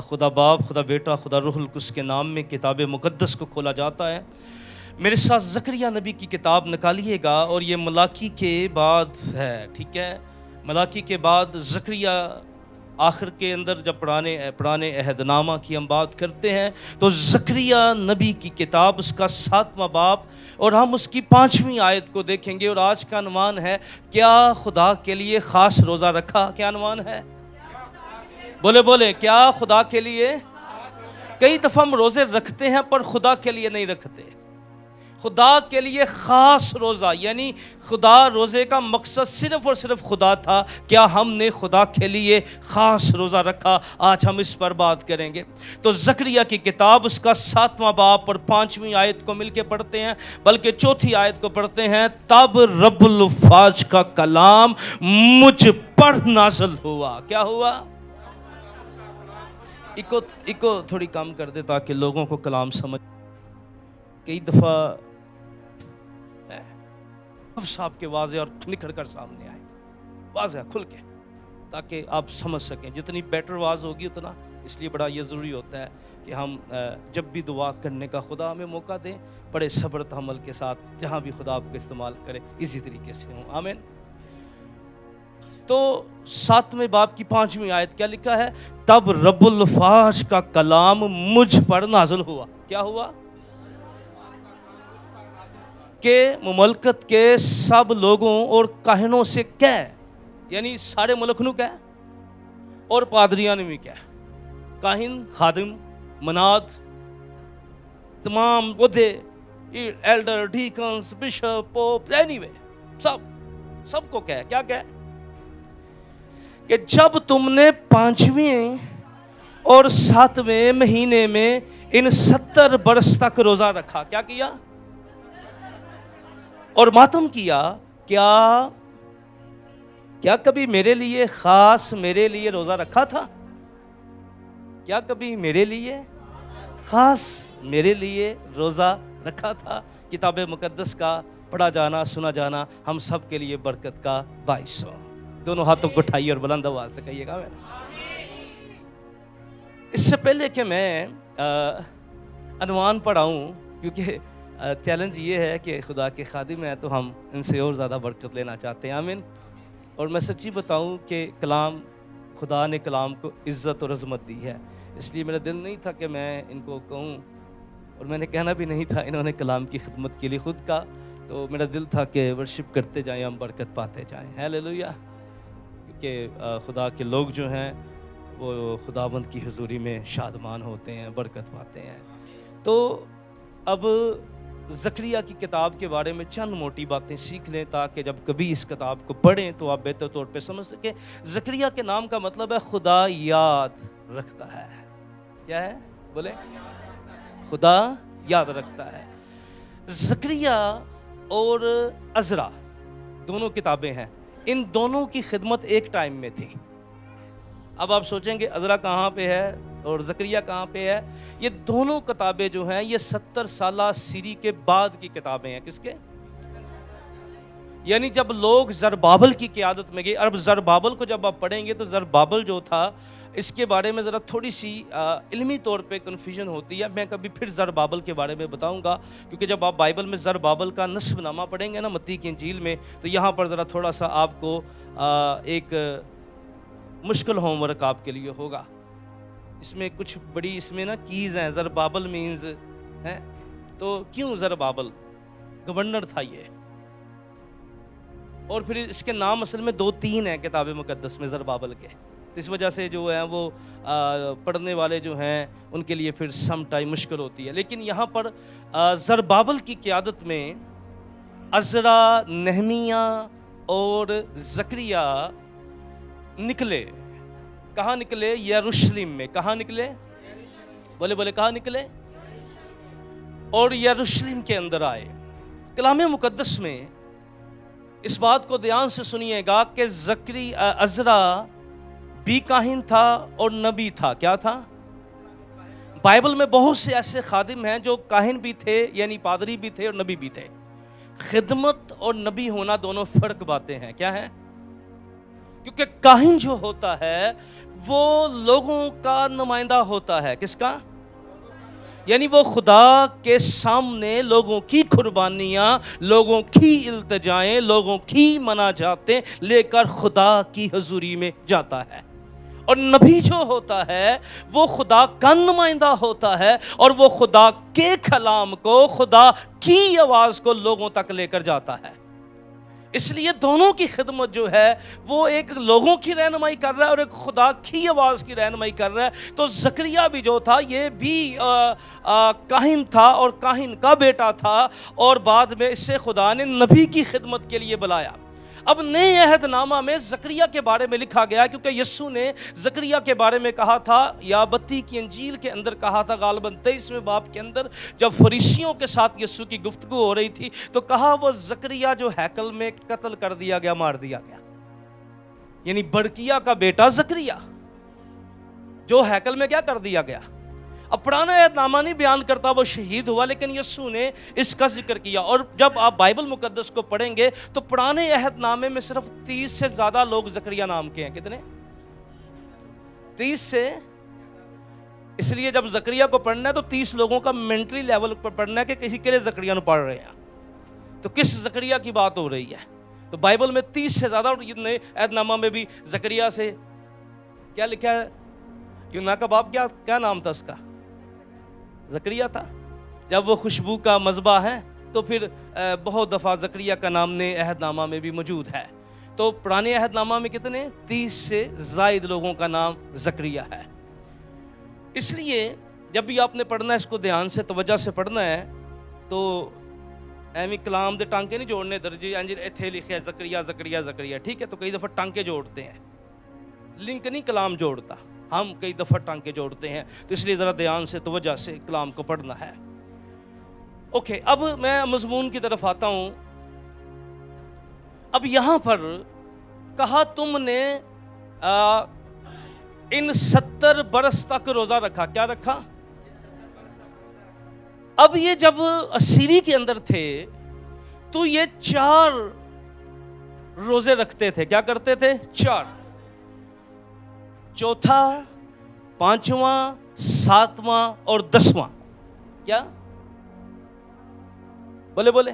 خدا باپ، خدا بیٹا، خدا روح القدس کے نام میں کتاب مقدس کو کھولا جاتا ہے۔ میرے ساتھ زکریا نبی کی کتاب نکالیے گا، اور یہ ملاکی کے بعد ہے، ٹھیک ہے؟ ملاکی کے بعد زکریا آخر کے اندر جب پرانے عہد نامہ کی ہم بات کرتے ہیں تو زکریا نبی کی کتاب اس کا 7واں باب، اور ہم اس کی 5ویں آیت کو دیکھیں گے، اور آج کا عنوان ہے کیا خدا کے لیے خاص روزہ رکھا؟ کیا عنوان ہے؟ بولے کیا خدا کے لیے؟ کئی دفعہ ہم روزے رکھتے ہیں پر خدا کے لیے نہیں رکھتے۔ خدا کے لیے خاص روزہ، یعنی خدا روزے کا مقصد صرف اور صرف خدا تھا۔ کیا ہم نے خدا کے لیے خاص روزہ رکھا؟ آج ہم اس پر بات کریں گے۔ تو زکریا کی کتاب اس کا 7واں باب اور 5ویں آیت کو مل کے پڑھتے ہیں، بلکہ 4تھی آیت کو پڑھتے ہیں۔ تب رب الفاظ کا کلام مجھ پر نازل ہوا۔ کیا ہوا؟ ایکو تھوڑی کم کر دے تاکہ لوگوں کو کلام سمجھ۔ کئی دفعہ صاحب کے واضح اور نکھر کر سامنے آئے، واضح کھل کے، تاکہ آپ سمجھ سکیں۔ جتنی بیٹر واضح ہوگی اتنا، اس لیے بڑا یہ ضروری ہوتا ہے کہ ہم جب بھی دعا کرنے کا خدا ہمیں موقع دیں، بڑے صبر تحمل کے ساتھ جہاں بھی خدا آپ کو استعمال کرے اسی طریقے سے ہوں۔ آمین۔ تو 7ویں باب کی 5ویں آیت کیا لکھا ہے؟ تب رب الفاظ کا کلام مجھ پر نازل ہوا۔ کیا ہوا؟ کہ مملکت کے سب لوگوں اور کاہنوں سے کہہ، یعنی سارے ملک نو کہہ اور پادریاں نے بھی کہہ، کاہن، خادم، مناد، تمام عہدے، elder, deacons, bishop, pope, anyway, سب کو کہہ، کیا کہہ؟ کہ جب تم نے 5ویں اور 7ویں مہینے میں ان 70 برس تک روزہ رکھا، کیا کیا؟ اور ماتم کیا، کیا کبھی میرے لیے خاص میرے لیے روزہ رکھا تھا؟ کیا کبھی میرے لیے خاص میرے لیے روزہ رکھا تھا؟ کتاب مقدس کا پڑھا جانا، سنا جانا ہم سب کے لیے برکت کا باعث ہو۔ دونوں ہاتھوں کو اٹھائیے اور بلند آواز سے کہیے گا۔ اس سے پہلے کہ میں عنوان پڑھاؤں، کیونکہ چیلنج یہ ہے کہ خدا کے خادم ہیں تو ہم ان سے اور زیادہ برکت لینا چاہتے ہیں۔ آمین۔ اور میں سچی بتاؤں کہ خدا نے کلام کو عزت اور عظمت دی ہے، اس لیے میرا دل نہیں تھا کہ میں ان کو کہوں، اور میں نے کہنا بھی نہیں تھا، انہوں نے کلام کی خدمت کے لیے خود کا، تو میرا دل تھا کہ ورشپ کرتے جائیں، ہم برکت پاتے جائیں۔ ہیلیلویا۔ کیونکہ خدا کے لوگ جو ہیں وہ خداوند کی حضوری میں شادمان ہوتے ہیں، برکت پاتے ہیں۔ تو اب زکریا کی کتاب کے بارے میں چند موٹی باتیں سیکھ لیں تاکہ جب کبھی اس کتاب کو پڑھیں تو آپ بہتر طور پہ سمجھ سکیں۔ زکریا کے نام کا مطلب ہے خدا یاد رکھتا ہے۔ کیا ہے؟ بولے، خدا یاد رکھتا ہے۔ زکریا اور عزرا دونوں کتابیں ہیں، ان دونوں کی خدمت ایک ٹائم میں تھی۔ اب آپ سوچیں گے عزرا کہاں پہ ہے اور زکریا کہاں پہ ہے؟ یہ دونوں کتابیں جو ہیں یہ 70 سالہ سیری کے بعد کی کتابیں ہیں۔ کس کے؟ یعنی جب لوگ زربابل کی قیادت میں گئے۔ اب زربابل کو جب آپ پڑھیں گے تو زربابل جو تھا، اس کے بارے میں ذرا تھوڑی سی علمی طور پہ کنفیوژن ہوتی ہے۔ میں کبھی پھر زربابل کے بارے میں بتاؤں گا، کیونکہ جب آپ بائبل میں زربابل کا نسب نامہ پڑھیں گے نا متی کی انجیل میں، تو یہاں پر ذرا تھوڑا سا آپ کو ایک مشکل ہوم ورک آپ کے لیے ہوگا۔ اس میں کچھ بڑی اس میں نا کیز ہیں۔ زربابل مینز ہے، تو کیوں زربابل؟ گورنر تھا یہ، اور پھر اس کے نام اصل میں 2-3 ہیں کتاب مقدس میں زربابل کے، تو اس وجہ سے جو ہے وہ پڑھنے والے جو ہیں ان کے لیے پھر سم ٹائم مشکل ہوتی ہے۔ لیکن یہاں پر زربابل کی قیادت میں عزرا، نہمیہ اور زکریا نکلے۔ کہاں نکلے؟ یروشلم میں۔ کہاں نکلے؟ بولے کہاں نکلے؟ اور یروشلم کے اندر آئے۔ کلام مقدس میں اس بات کو دھیان سے سنیے گا کہ عزرا بھی کاہن تھا اور نبی تھا۔ کیا تھا؟ بائبل میں بہت سے ایسے خادم ہیں جو کاہن بھی تھے، یعنی پادری بھی تھے اور نبی بھی تھے۔ خدمت اور نبی ہونا دونوں فرق باتیں ہیں۔ کیا ہیں؟ کیونکہ کاہن جو ہوتا ہے وہ لوگوں کا نمائندہ ہوتا ہے. کس کا؟ یعنی وہ خدا کے سامنے لوگوں کی قربانیاں، لوگوں کی التجائیں، لوگوں کی مناجاتیں لے کر خدا کی حضوری میں جاتا ہے. اور نبی جو ہوتا ہے وہ خدا کا نمائندہ ہوتا ہے، اور وہ خدا کے کلام کو، خدا کی آواز کو لوگوں تک لے کر جاتا ہے. اس لیے دونوں کی خدمت جو ہے وہ ایک لوگوں کی رہنمائی کر رہا ہے اور ایک خدا کی آواز کی رہنمائی کر رہا ہے. تو زکریا بھی جو تھا یہ بھی کاہن تھا اور کاہن کا بیٹا تھا، اور بعد میں اس سے خدا نے نبی کی خدمت کے لیے بلایا. اب نئے عہد نامہ میں زکریا کے بارے میں لکھا گیا، کیونکہ یسوع نے زکریا کے بارے میں کہا تھا، یابتی کی انجیل کے اندر کہا تھا، غالباً 23ویں باب کے اندر، جب فریسیوں کے ساتھ یسوع کی گفتگو ہو رہی تھی تو کہا وہ زکریا جو ہیکل میں قتل کر دیا گیا، مار دیا گیا. یعنی برکیا کا بیٹا زکریا جو ہیکل میں کیا کر دیا گیا. اب پرانا عہد نامہ نہیں بیان کرتا وہ شہید ہوا، لیکن یسوع نے اس کا ذکر کیا. اور جب آپ بائبل مقدس کو پڑھیں گے تو پرانے عہد نامے میں صرف 30 سے زیادہ لوگ زکریا نام کے ہیں. کتنے؟ 30 سے. اس لیے جب زکریا کو پڑھنا ہے تو 30 لوگوں کا مینٹلی لیول پر پڑھنا ہے کہ کسی کے لیے زکریا نو پڑھ رہے ہیں تو کس زکریا کی بات ہو رہی ہے. تو بائبل میں 30 سے زیادہ، اور نئے عہد نامہ میں بھی زکریا سے کیا لکھا ہے؟ یونا کا باپ کیا نام تھا اس کا؟ زکریا تھا. جب وہ خوشبو کا مذبح ہے تو پھر بہت دفعہ زکریا کا نام نئے عہد نامہ میں بھی موجود ہے. تو پرانے عہد نامہ میں کتنے؟ 30 سے زائد لوگوں کا نام زکریا ہے. اس لیے جب بھی آپ نے پڑھنا ہے اس کو دھیان سے، توجہ سے پڑھنا ہے. تو ایویں کلام دے ٹانکے نہیں جوڑنے درجے ایتھے لکھے زکریا زکریا زکریا، ٹھیک ہے؟ تو کئی دفعہ ٹانکے جوڑتے ہیں، لنک نہیں کلام جوڑتا. ہم کئی دفعہ ٹانکے جوڑتے ہیں، تو اس لیے ذرا دھیان سے توجہ سے کلام کو پڑھنا ہے. اوکے، اب میں مضمون کی طرف آتا ہوں. اب یہاں پر کہا تم نے ان 70 برس تک روزہ رکھا. کیا رکھا؟ اب یہ جب اسیری کے اندر تھے تو یہ 4 روزے رکھتے تھے. کیا کرتے تھے؟ 4. چوتھا، 5واں، 7واں اور 10واں. کیا بولے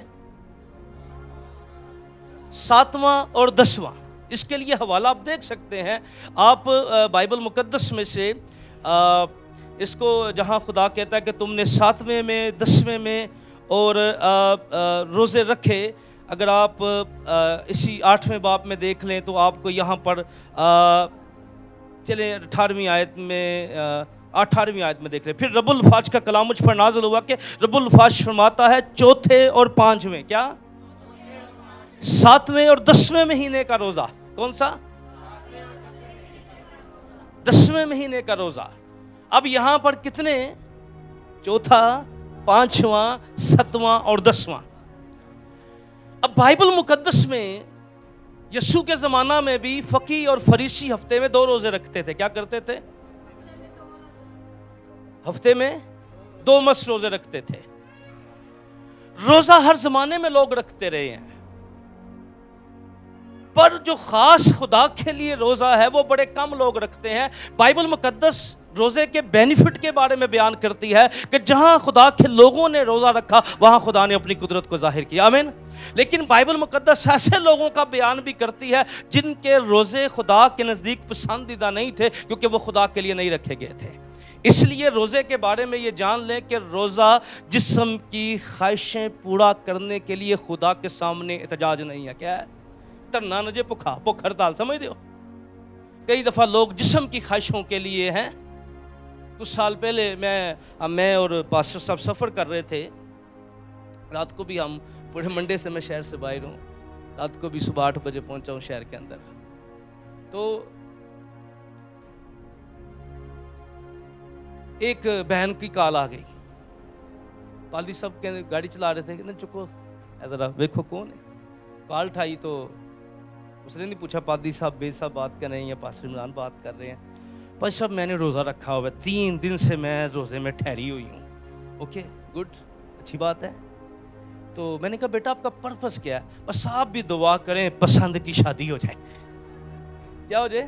7واں اور 10واں. اس کے لیے حوالہ آپ دیکھ سکتے ہیں. آپ بائبل مقدس میں سے اس کو جہاں خدا کہتا ہے کہ تم نے 7ویں میں، 10ویں میں اور روزے رکھے، اگر آپ اسی 8ویں باب میں دیکھ لیں تو آپ کو یہاں پر چلیں 18ویں آیت میں دیکھ لیں. پھر رب الفاظ کا کلام مجھ پر نازل ہوا کہ رب الفاظ فرماتا ہے چوتھے اور 5ویں، کیا 7ویں اور 10ویں مہینے کا روزہ. کون سا؟ 10ویں مہینے کا روزہ. اب یہاں پر کتنے؟ چوتھا، 5واں، 7واں اور 10واں. اب بائبل مقدس میں یسوع کے زمانہ میں بھی فقی اور فریسی ہفتے میں 2 روزے رکھتے تھے. کیا کرتے تھے؟ ہفتے میں 2 مس روزے رکھتے تھے. روزہ ہر زمانے میں لوگ رکھتے رہے ہیں، پر جو خاص خدا کے لیے روزہ ہے وہ بڑے کم لوگ رکھتے ہیں. بائبل مقدس روزے کے بینیفٹ کے بارے میں بیان کرتی ہے کہ جہاں خدا کے لوگوں نے روزہ رکھا وہاں خدا نے اپنی قدرت کو ظاہر کیا. آمین. لیکن بائبل مقدس ایسے لوگوں کا بیان بھی کرتی ہے جن کے روزے خدا کے نزدیک پسندیدہ نہیں تھے، کیونکہ وہ خدا کے لیے نہیں رکھے گئے تھے. اس لیے روزے کے بارے میں یہ جان لیں کہ روزہ جسم کی خواہشیں پورا کرنے کے لیے خدا کے سامنے احتجاج نہیں ہے. کیا ہے؟ ترنا نجے بھوک ہڑتال. سمجھ دو کئی دفعہ لوگ جسم کی خواہشوں کے لیے ہیں. کچھ سال پہلے میں اور پاسٹر صاحب سفر کر رہے تھے. رات کو بھی ہم پورے منڈے سے، میں شہر سے باہر ہوں، رات کو بھی صبح 8 بجے پہنچا ہوں شہر کے اندر. تو ایک بہن کی کال آ گئی. پادری صاحب کے گاڑی چلا رہے تھے کہ چکو ذرا دیکھو کون ہے. کال اٹھائی تو اس نے نہیں پوچھا پادری صاحب بے صاحب بات کر رہے ہیں یا پاسٹر عمران بات کر رہے ہیں. پادری صاحب میں نے روزہ رکھا ہوا ہے، 3 دن سے میں روزے میں ٹھہری ہوئی ہوں. اوکے گڈ، اچھی بات ہے. تو میں نے کہا بیٹا آپ کا پرپس کیا ہے؟ بس آپ بھی دعا کریں پسند کی شادی ہو جائے. کیا ہو جائے؟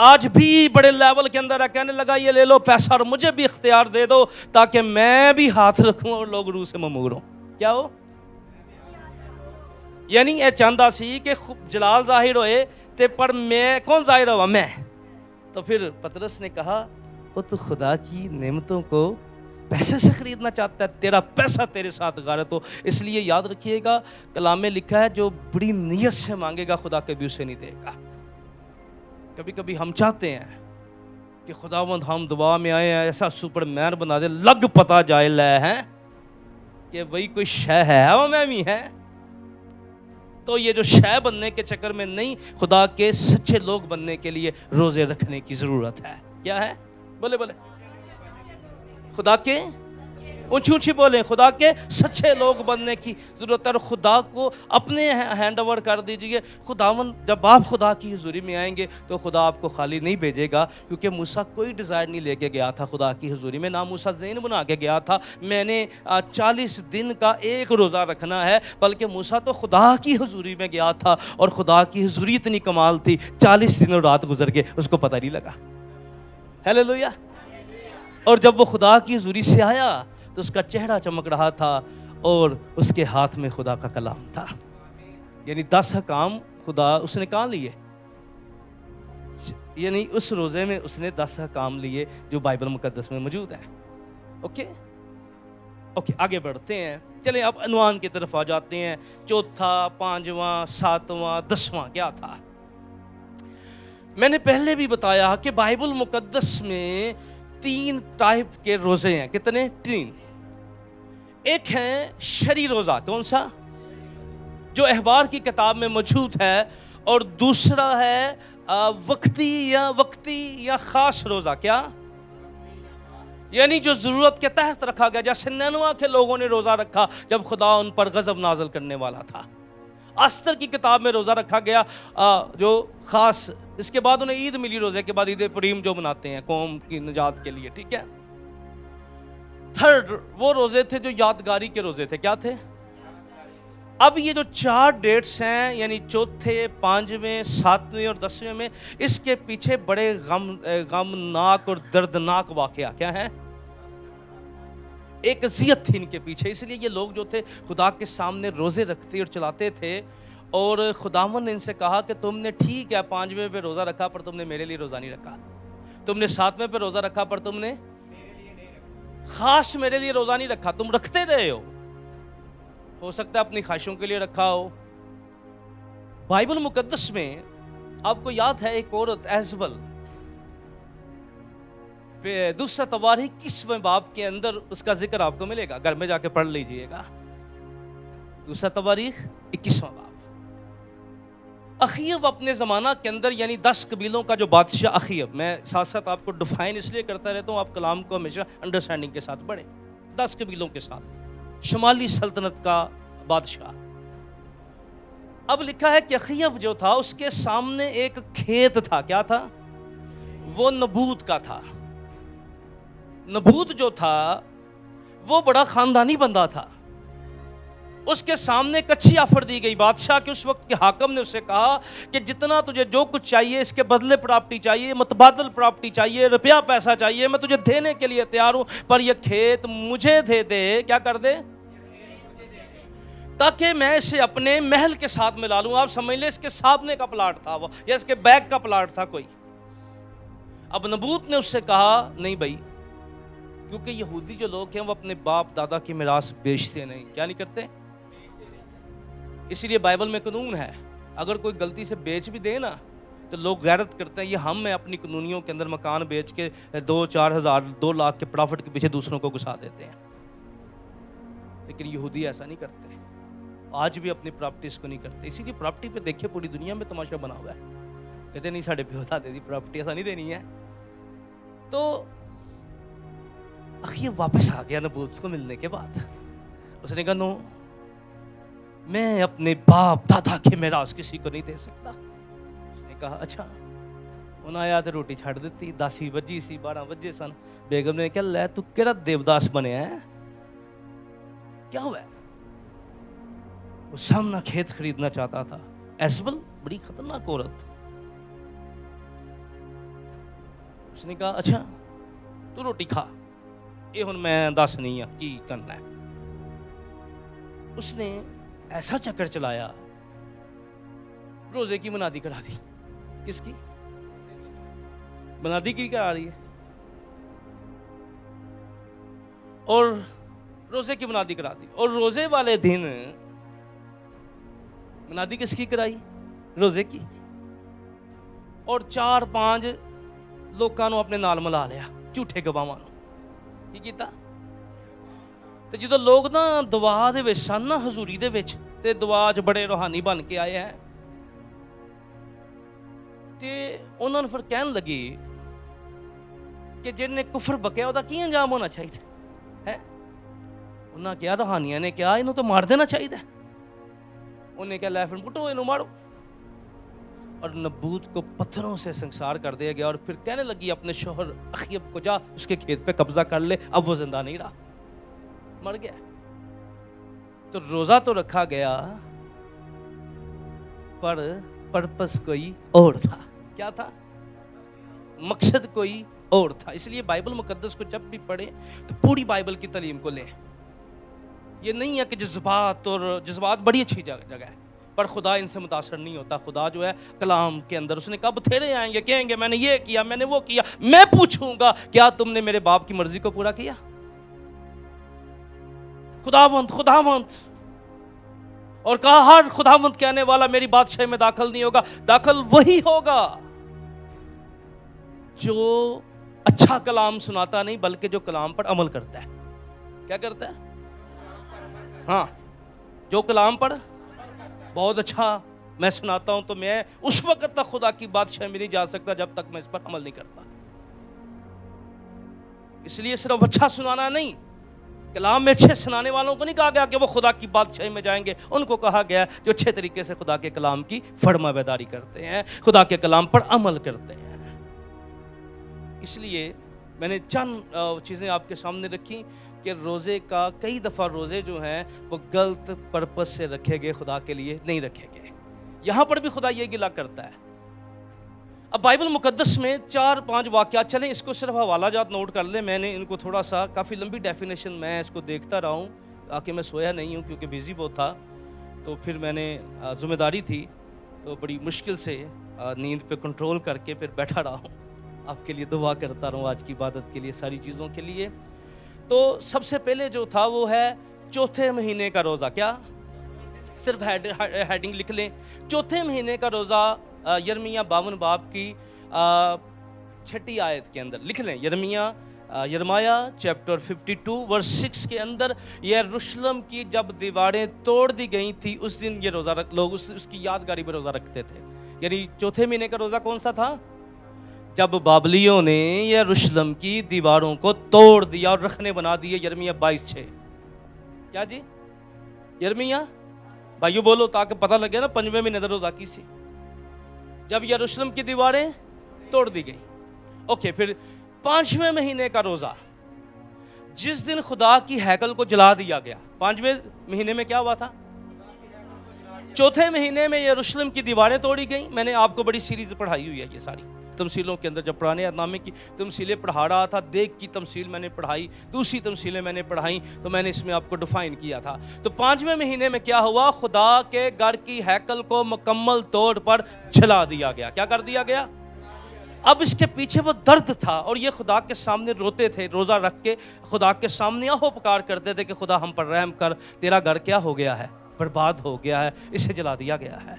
آج بھی بڑے لیول کے اندر ہے، کہنے لگا یہ لے لو پیسہ اور مجھے بھی اختیار دے دو تاکہ میں بھی ہاتھ رکھوں اور لوگ روح سے ممور ہوں. کیا ہو؟ یعنی یہ چاہتا سی کہ جلال ظاہر ہوئے تے پر میں کون ظاہر ہوا؟ میں. تو پھر پطرس نے کہا وہ تو خدا کی نعمتوں کو پیسے سے خریدنا چاہتا ہے، تیرا پیسہ تیرے ساتھ غارت ہو. اس لیے یاد رکھیے گا کلام میں لکھا ہے جو بڑی نیت سے مانگے گا خدا کبھی اسے نہیں دے گا. کبھی کبھی ہم چاہتے ہیں کہ خداوند ہم دعا میں آئے ہیں ایسا سپر مین بنا دے، لگ پتا جائے لے ہیں کہ وہی کوئی شے ہے وہ میں بھی ہے. تو یہ جو شے بننے کے چکر میں نہیں، خدا کے سچے لوگ بننے کے لیے روزے رکھنے کی ضرورت ہے. کیا ہے؟ بولے بولے. خدا کے اونچی اونچی بولیں، خدا کے سچے لوگ بننے کی ضرورت ہے. اور خدا کو اپنے ہینڈ اوور کر دیجئے. خداوند جب آپ خدا کی حضوری میں آئیں گے تو خدا آپ کو خالی نہیں بھیجے گا، کیونکہ موسیٰ کوئی ڈیزائر نہیں لے کے گیا تھا خدا کی حضوری میں، نہ موسیٰ ذہن بنا کے گیا تھا میں نے 40 دن کا ایک روزہ رکھنا ہے، بلکہ موسیٰ تو خدا کی حضوری میں گیا تھا اور خدا کی حضوری اتنی کمال تھی 40 دن اور رات گزر گئے، اس کو پتہ نہیں لگا. ہیلیلویا. اور جب وہ خدا کی حضوری سے آیا تو اس کا چہرہ چمک رہا تھا اور اس کے ہاتھ میں خدا کا کلام تھا. یعنی 10 احکام خدا اس نے کہاں لیے؟ یعنی اس روزے میں اس نے 10 احکام لیے جو بائبل مقدس میں موجود ہیں. اوکے آگے بڑھتے ہیں. چلیں اب عنوان کی طرف آ جاتے ہیں. چوتھا، پانچواں، ساتواں، 10واں کیا تھا؟ میں نے پہلے بھی بتایا کہ بائبل مقدس میں 3 ٹائپ کے روزے ہیں. کتنے؟ 3. ایک ہے شرعی روزہ. کون سا؟ جو احبار کی کتاب میں موجود ہے. اور دوسرا ہے وقتی یا خاص روزہ. کیا؟ یعنی جو ضرورت کے تحت رکھا گیا، جیسے نینوا کے لوگوں نے روزہ رکھا جب خدا ان پر غضب نازل کرنے والا تھا. آستر کی کتاب میں روزہ رکھا گیا جو خاص. اس کے بعد انہیں عید ملی، روزے کے بعد عید پریم جو مناتے ہیں قوم کی نجات کے لیے. ٹھیک ہے. تھرڈ وہ روزے تھے جو یادگاری کے روزے تھے. کیا تھے؟ اب یہ جو 4 ڈیٹس ہیں یعنی چوتھے، پانچویں، ساتویں اور 10ویں میں، اس کے پیچھے بڑے غمناک اور دردناک واقعہ کیا ہے؟ ایک اذیت تھی ان کے پیچھے. اس لیے یہ لوگ جو تھے خدا کے سامنے روزے رکھتے اور چلاتے تھے، اور خداوند نے ان سے کہا کہ تم نے ٹھیک ہے 5ویں پہ روزہ رکھا پر تم نے میرے لیے روزہ نہیں رکھا. تم نے 7ویں پہ روزہ رکھا پر تم نے خاص میرے لیے روزہ نہیں رکھا. تم رکھتے رہے ہو سکتا ہے اپنی خواہشوں کے لیے رکھا ہو. بائبل مقدس میں آپ کو یاد ہے ایک عورت ایزبل، دوسرا تواریخ 21ویں باب کے اندر اس کا ذکر آپ کو ملے گا، گھر میں جا کے پڑھ لیجئے گا. دوسرا تواریخ 21واں باب. اخیب اپنے زمانہ کے اندر یعنی 10 قبیلوں کا جو بادشاہ اخیب، میں ساتھ ساتھ آپ کو ڈیفائن اس لیے کرتا رہتا ہوں آپ کلام کو ہمیشہ انڈرسٹینڈنگ کے ساتھ پڑھیں. 10 قبیلوں کے ساتھ شمالی سلطنت کا بادشاہ. اب لکھا ہے کہ اخیب جو تھا اس کے سامنے ایک کھیت تھا. کیا تھا؟ وہ نبوت کا تھا. نبوت جو تھا وہ بڑا خاندانی بندہ تھا. اس کے سامنے کچھی آفر دی گئی. بادشاہ کے اس وقت کے حاکم نے اسے کہا کہ جتنا تجھے جو کچھ چاہیے اس کے بدلے پراپرٹی چاہیے، متبادل پراپرٹی چاہیے، روپیہ پیسہ چاہیے، میں تجھے دینے کے لیے تیار ہوں، پر یہ کھیت مجھے دے دے. کیا کر دے؟ تاکہ میں اسے اپنے محل کے ساتھ ملا لوں. آپ سمجھ لیں اس کے سامنے کا پلاٹ تھا وہ، یا اس کے بیک کا پلاٹ تھا کوئی. اب نبوت نے اس سے کہا نہیں بھائی، کیونکہ یہودی جو لوگ ہیں وہ اپنے باپ دادا کی میراث بیچتے نہیں. کیا نہیں کرتے؟ اسی لیے بائبل میں قانون ہے اگر کوئی غلطی سے بیچ بھی دے نا تو لوگ غیرت کرتے ہیں، یہ ہم میں اپنی قانونیوں کے اندر مکان بیچ کے 2-4 ہزار 2 لاکھ کے پرافٹ کے پیچھے دوسروں کو گھسا دیتے ہیں. لیکن یہودی ایسا نہیں کرتے، آج بھی اپنی پراپرٹیز کو نہیں کرتے. اسی لیے پراپرٹی پہ دیکھے پوری دنیا میں تماشا بنا ہوا ہے. کہتے نہیں ساڑھے پیوتا دے دی پراپرٹی، ایسا نہیں دینی ہے. تو اخیب واپس آ گیا نبوت کو ملنے کے بعد. اس نے کہا نو، میں اپنے باپ دادا کے میراث کسی کو نہیں دے سکتا. اس نے کہا اچھا. انہیں آیا تو روٹی چھڑ دیتی. 10 بجی سی 12 بجے سن. بیگم نے کہا لے تو کیڑا دیوداس بنے ہے، کیا ہوا ہے؟ وہ سامنا کھیت خریدنا چاہتا تھا. ایزبل بڑی خطرناک عورت. اس نے کہا اچھا تو روٹی کھا، یہ ہن میں دس نہیں کی کرنا ہے۔ اس نے ایسا چکر چلایا، روزے کی منادی کرا دی۔ کس کی منادی کی کرا رہی ہے؟ اور روزے کی منادی کرا دی، اور روزے والے دن منادی کس کی کرائی؟ روزے کی۔ اور 4-5 لوکاں نو اپنے نال ملا لیا، جھوٹے گواہاں نو۔ کی کیتا؟ تے جدوں لوگ نا دعا دے وچ سن نا، حضوری دے وچ، تے دعا چ بڑے روحانی بن کے آئے ہیں، تے انہاں نوں پھر کہن لگی کہ جن نے کفر بکیا او دا کی انجام ہونا چاہیے ہے؟ انہاں کیا روحانیاں نے کیا انہوں تو مار دینا چاہیے۔ انہیں کہا لے پھر پٹو انہوں مارو، اور نبوت کو پتھروں سے سنسار کر دیا گیا۔ اور پھر کہنے لگی اپنے شوہر اخیب کو جا اس کے کھیت پہ قبضہ کر لے، اب وہ زندہ نہیں رہا، مر گیا۔ تو روزہ تو رکھا گیا پر پرپس کوئی اور تھا۔ کیا تھا؟ مقصد کوئی اور تھا۔ اس لیے بائبل مقدس کو جب بھی پڑھیں تو پوری بائبل کی تعلیم کو لیں۔ یہ نہیں ہے کہ جذبات بڑی اچھی جگہ ہے، پر خدا ان سے متاثر نہیں ہوتا۔ خدا جو ہے کلام کے اندر، اس نے کہا بتھیرے آئیں گے کہیں گے میں نے یہ کیا، میں نے وہ کیا، میں پوچھوں گا کیا تم نے میرے باپ کی مرضی کو پورا کیا؟ خداوند اور کہا ہر خداوند کہنے والا میری بادشاہی میں داخل نہیں ہوگا، داخل وہی ہوگا جو اچھا کلام سناتا نہیں بلکہ جو کلام پر عمل کرتا ہے۔ کیا کرتا ہے؟ ہاں، جو کلام پر بہت اچھا میں سناتا ہوں تو میں اس وقت تک خدا کی بادشاہی میں نہیں جا سکتا جب تک میں اس پر عمل نہیں کرتا۔ اس لیے صرف اچھا سنانا نہیں، کلام میں اچھے سنانے والوں کو نہیں کہا گیا کہ وہ خدا کی بادشاہی میں جائیں گے، ان کو کہا گیا جو اچھے طریقے سے خدا کے کلام کی فرما برداری کرتے ہیں، خدا کے کلام پر عمل کرتے ہیں۔ اس لیے میں نے چند چیزیں آپ کے سامنے رکھی کہ روزے کا کئی دفعہ روزے جو ہیں وہ غلط پرپس سے رکھے گئے، خدا کے لیے نہیں رکھے گئے۔ یہاں پر بھی خدا یہ گلہ کرتا ہے۔ اب بائبل مقدس میں 4-5 واقعات چلیں، اس کو صرف حوالہ جات نوٹ کر لیں۔ میں نے ان کو تھوڑا سا کافی لمبی ڈیفینیشن میں اس کو دیکھتا رہا ہوں تاکہ میں سویا نہیں ہوں کیونکہ بیزی بہت تھا، تو پھر میں نے ذمہ داری تھی تو بڑی مشکل سے نیند پہ کنٹرول کر کے پھر بیٹھا رہا ہوں۔ آپ کے لیے دعا کرتا رہوں آج کی عبادت کے لیے، ساری چیزوں کے لیے۔ تو سب سے پہلے جو تھا وہ ہے چوتھے مہینے کا روزہ۔ کیا؟ صرف ہیڈنگ لکھ لیں، چوتھے مہینے کا روزہ۔ یرمیہ 52 باب کی 6 آیت کے اندر لکھ لیں، یرمایہ چیپٹر 52 ورس 6 کے اندر، یروشلم کی جب دیواریں توڑ دی گئی تھی اس دن یہ روزہ لوگ اس کی یادگاری میں روزہ رکھتے تھے۔ یعنی چوتھے مہینے کا روزہ کون سا تھا؟ جب بابلیوں نے یروشلم کی دیواروں کو توڑ دیا اور رکھنے بنا دیے۔ یرمیہ 22:6۔ کیا جی؟ یرمیہ بھائیو بولو تاکہ پتہ لگے نا 5ویں مہینے کا روزہ کی سی، جب یروشلم کی دیواریں توڑ دی گئی۔ اوکے، پھر 5ویں مہینے کا روزہ، جس دن خدا کی ہیکل کو جلا دیا گیا۔ 5ویں مہینے میں کیا ہوا تھا؟ چوتھے مہینے میں یروشلم کی دیواریں توڑی گئیں۔ میں نے آپ کو بڑی سیریز پڑھائی ہوئی ہے یہ ساری تمثیلوں کے اندر، جب پرانے عہد نامے کی تمثیلیں پڑھا رہا تھا، دیکھ کی تمثیل میں نے پڑھائی، دوسری تمثیلیں میں نے پڑھائیں، تو میں نے اس میں آپ کو ڈیفائن کیا تھا۔ تو 5ویں مہینے میں کیا ہوا؟ خدا کے گھر کی ہیکل کو مکمل طور پر جلا دیا گیا۔ کیا کر دیا گیا؟ اب اس کے پیچھے وہ درد تھا، اور یہ خدا کے سامنے روتے تھے، روزہ رکھ کے خدا کے سامنے آہو پکار کرتے تھے کہ خدا ہم پر رحم کر، تیرا گھر کیا ہو گیا ہے؟ برباد ہو گیا ہے، اسے جلا دیا گیا ہے۔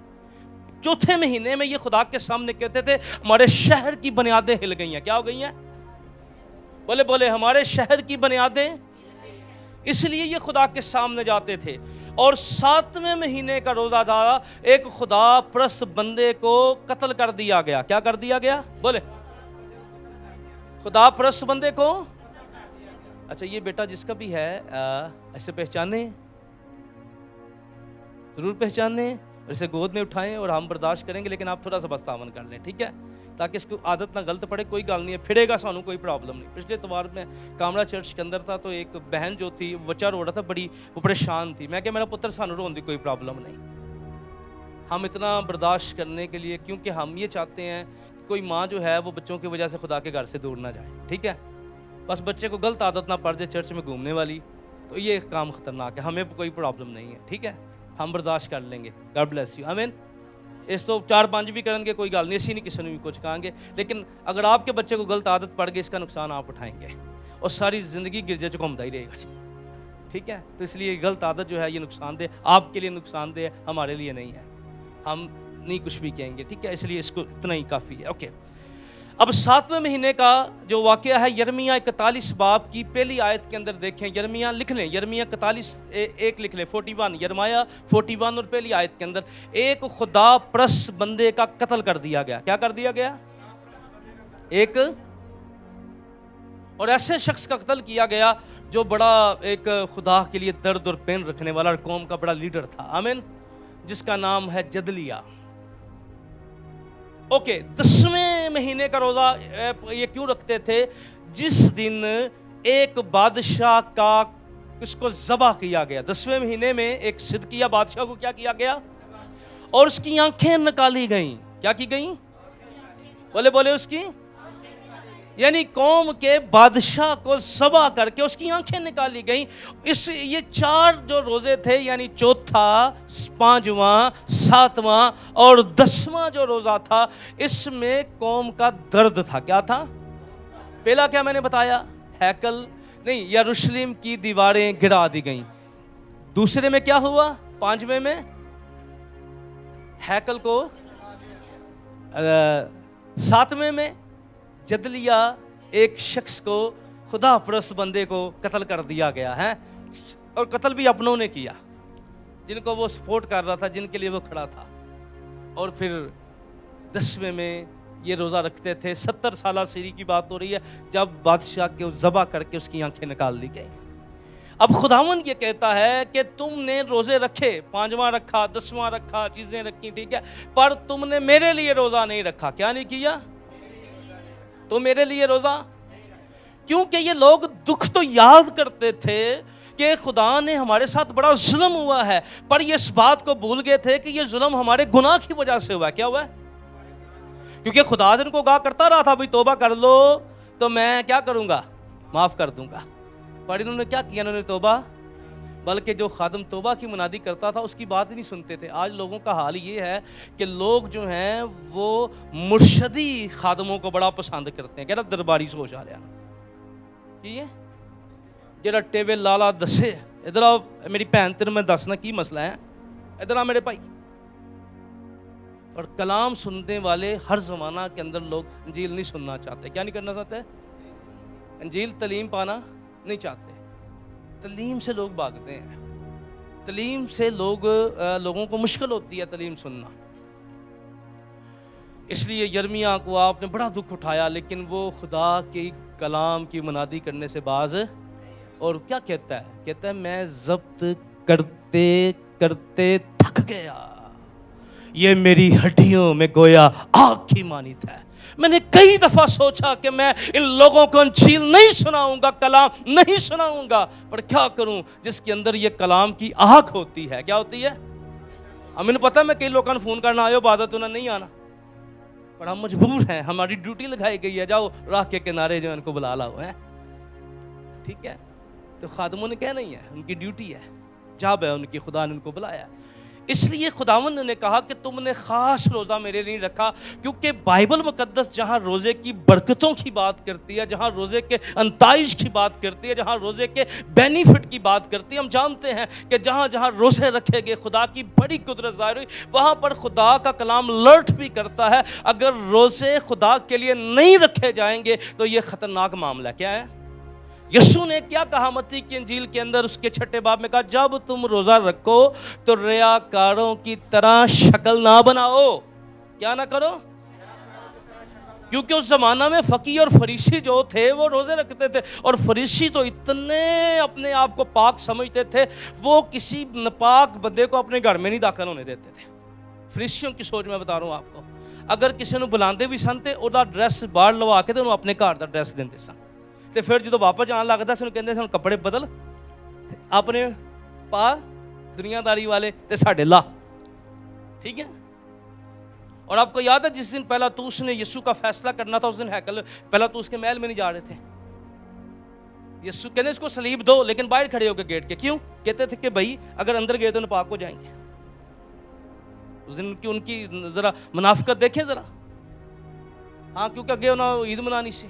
چوتھے مہینے میں یہ خدا کے سامنے کہتے تھے ہمارے شہر کی بنیادیں ہل گئی ہیں۔ کیا ہو گئی ہیں؟ بولے ہمارے شہر کی بنیادیں۔ اس لیے یہ خدا کے سامنے جاتے تھے۔ اور 7ویں مہینے کا روزہ تھا، ایک خدا پرست بندے کو قتل کر دیا گیا۔ کیا کر دیا گیا؟ بولے خدا پرست بندے کو۔ اچھا، یہ بیٹا جس کا بھی ہے ایسے پہچانے، ضرور پہچانے، اسے گود میں اٹھائیں اور ہم برداشت کریں گے، لیکن آپ تھوڑا سا بس تعاون کر لیں، ٹھیک ہے، تاکہ اس کو عادت نہ غلط پڑے۔ کوئی گل نہیں ہے، پھرے گا سانو کوئی پرابلم نہیں۔ پچھلے اتوار میں کامرا چرچ کے اندر تھا تو ایک بہن جو تھی وچا رو رہا تھا، بڑی وہ پریشان تھی۔ میں کہ میرا پتر سانو رون دی کوئی پرابلم نہیں، ہم اتنا برداشت کرنے کے لیے، کیونکہ ہم یہ چاہتے ہیں کہ کوئی ماں جو ہے وہ بچوں کی وجہ سے خدا کے گھر سے دور نہ جائے, ٹھیک ہے, بس بچے کو غلط عادت نہ پڑ جائے چرچ میں گھومنے والی, تو یہ کام خطرناک ہے. ہمیں کوئی پرابلم نہیں ہے, ٹھیک ہے, ہم برداشت کر لیں گے. گاڈ بلیس یو, آمین. اس تو 4-5 بھی کریں گے, کوئی گل نہیں, اسی نہیں کسی نے بھی کچھ کہیں گے, لیکن اگر آپ کے بچے کو غلط عادت پڑ گئی اس کا نقصان آپ اٹھائیں گے اور ساری زندگی گرجے چ گھومتا ہی رہے گا, ٹھیک ہے. تو اس لیے غلط عادت جو ہے یہ نقصان دہ, آپ کے لیے نقصان دہ ہے, ہمارے لیے نہیں ہے, ہم نہیں کچھ بھی کہیں گے, ٹھیک ہے. اس لیے اس کو اتنا ہی کافی ہے. اوکے, اب 7ویں مہینے کا جو واقعہ ہے یرمیہ 41 باب کی پہلی آیت کے اندر دیکھیں. یرمیہ لکھ لیں, یرمیہ 41 ایک لکھ لیں, 41, یرمیہ 41 اور پہلی آیت کے اندر ایک خدا پرست بندے کا قتل کر دیا گیا. کیا کر دیا گیا؟ ایک اور ایسے شخص کا قتل کیا گیا جو بڑا ایک خدا کے لیے درد اور پین رکھنے والا اور قوم کا بڑا لیڈر تھا, آمین, جس کا نام ہے جدلیہ. اوکے, 10ویں مہینے کا روزہ یہ کیوں رکھتے تھے؟ جس دن ایک بادشاہ کا اس کو ذبح کیا گیا. 10ویں مہینے میں ایک صدقیہ بادشاہ کو کیا کیا گیا؟ اور اس کی آنکھیں نکالی گئیں. کیا کی گئیں؟ بولے اس کی, یعنی قوم کے بادشاہ کو ذبح کر کے اس کی آنکھیں نکالی گئیں. یہ 4 جو روزے تھے, یعنی چوتھا, 5واں, 7واں اور 10واں جو روزہ تھا, اس میں قوم کا درد تھا. کیا تھا؟ پہلا کیا میں نے بتایا؟ ہیکل نہیں, یروشلم کی دیواریں گرا دی گئیں. دوسرے میں کیا ہوا؟ 5ویں میں ہیکل کو, 7ویں میں جدلیہ ایک شخص کو, خدا پرست بندے کو قتل کر دیا گیا ہے, اور قتل بھی اپنوں نے کیا جن کو وہ سپورٹ کر رہا تھا, جن کے لیے وہ کھڑا تھا. اور پھر 10ویں میں یہ روزہ رکھتے تھے. 70 سالہ سیری کی بات ہو رہی ہے جب بادشاہ کو ذبح کر کے اس کی آنکھیں نکال دی گئی. اب خداوند یہ کہتا ہے کہ تم نے روزے رکھے, 5واں رکھا, 10واں رکھا, چیزیں رکھی, ٹھیک ہے, پر تم نے میرے لیے روزہ نہیں رکھا. کیا نہیں کیا؟ تو میرے لیے روزہ, کیونکہ یہ لوگ دکھ تو یاد کرتے تھے کہ خدا نے ہمارے ساتھ بڑا ظلم ہوا ہے, پر یہ اس بات کو بھول گئے تھے کہ یہ ظلم ہمارے گناہ کی وجہ سے ہوا ہے. کیا ہوا ہے؟ کیونکہ خدا ان کو کرتا رہا تھا, بھئی توبہ کر لو تو میں کیا کروں گا؟ معاف کر دوں گا. پر انہوں نے کیا کیا؟ انہوں نے توبہ, بلکہ جو خادم توبہ کی منادی کرتا تھا اس کی بات ہی نہیں سنتے تھے. آج لوگوں کا حال یہ ہے کہ لوگ جو ہیں وہ مرشدی خادموں کو بڑا پسند کرتے ہیں. کہنا درباری سوچ آ رہا ہے, جڑا ٹیوے لالا دسے, ادھر آؤ میری بہن, تیرے میں دسنا کی مسئلہ ہے, ادھر آ میرے بھائی. اور کلام سننے والے ہر زمانہ کے اندر لوگ انجیل نہیں سننا چاہتے. کیا نہیں کرنا چاہتے؟ انجیل تعلیم پانا نہیں چاہتے. تعلیم سے لوگ بھاگتے ہیں, تعلیم سے لوگوں کو مشکل ہوتی ہے تعلیم سننا. اس لیے یرمیہ کو آپ نے بڑا دکھ اٹھایا, لیکن وہ خدا کے کلام کی منادی کرنے سے باز. اور کیا کہتا ہے؟ کہتا ہے میں ضبط کرتے کرتے تھک گیا, یہ میری ہڈیوں میں گویا آگ کی مانند ہے. میں نے کئی دفعہ سوچا کہ میں ان لوگوں کو انجیل نہیں سناؤں گا, کلام نہیں سناؤں گا, پر کیا کروں جس کے اندر یہ کلام کی آگ ہوتی ہے. کیا ہوتی ہے؟ ہمیں پتہ ہے میں کئی لوگوں نے فون کرنا آئے عبادت انہیں نہیں آنا, پر ہم مجبور ہیں, ہماری ڈیوٹی لگائی گئی ہے, جاؤ راہ کے کنارے جو ان کو بلا لاؤ ہے, ٹھیک ہے. تو خادموں نے کہنا نہیں ہے, ان کی ڈیوٹی ہے, جاب ہے ان کی, خدا نے ان کو بلایا. اس لیے خداوند نے کہا کہ تم نے خاص روزہ میرے لیے رکھا, کیونکہ بائبل مقدس جہاں روزے کی برکتوں کی بات کرتی ہے, جہاں روزے کے نتائج کی بات کرتی ہے, جہاں روزے کے بینیفٹ کی بات کرتی ہے, ہم جانتے ہیں کہ جہاں جہاں روزے رکھے گئے خدا کی بڑی قدرت ظاہر ہوئی, وہاں پر خدا کا کلام لرٹ بھی کرتا ہے. اگر روزے خدا کے لیے نہیں رکھے جائیں گے تو یہ خطرناک معاملہ. کیا ہے؟ یسوع نے کیا کہا متی کی انجیل کے اندر, اس کے 6 باب میں کہا جب تم روزہ رکھو تو ریاکاروں کی طرح شکل نہ بناؤ. کیا نہ کرو؟ کیونکہ اس زمانہ میں فقیہ اور فریسی جو تھے وہ روزے رکھتے تھے, اور فریسی تو اتنے اپنے آپ کو پاک سمجھتے تھے, وہ کسی ناپاک بندے کو اپنے گھر میں نہیں داخل ہونے دیتے تھے. فریسیوں کی سوچ میں بتا رہا ہوں آپ کو. اگر کسی نے بلاندے بھی سن تے ਉਹਦਾ ڈریس باہر لوا کے تے ਉਹਨੂੰ ਆਪਣੇ ਘਰ ਦਾ ڈریس ਦਿੰਦੇ ਸਨ, ਤੇ ਫਿਰ ਜਦੋਂ ਵਾਪਸ ਜਾਣ ਲੱਗਦਾ ਸੀ ਉਹਨੂੰ ਕਹਿੰਦੇ ਸਨ ਕੱਪੜੇ ਬਦਲ, ਆਪਣੇ ਪਾ ਦੁਨੀਆਦਾਰੀ ਵਾਲੇ ਤੇ ਸਾਡੇ ਲਾ, ٹھیک ہے. اور آپ کو یاد ہے جس دن پہلا تو اس نے یسوع کا فیصلہ کرنا تھا، اس دن ہیکل پہلا تو اس کے محل میں نہیں جا رہے تھے. یسوع کہنے اس کو صلیب دو، لیکن باہر کھڑے ہو کے گیٹ کے. کیوں؟ کہتے تھے کہ بھائی اگر اندر گئے تو ناپاک ہو جائیں گے. اس دن ان کی ذرا منافقت دیکھیں ذرا. ہاں کیونکہ اگے انہوں عید منانی سی،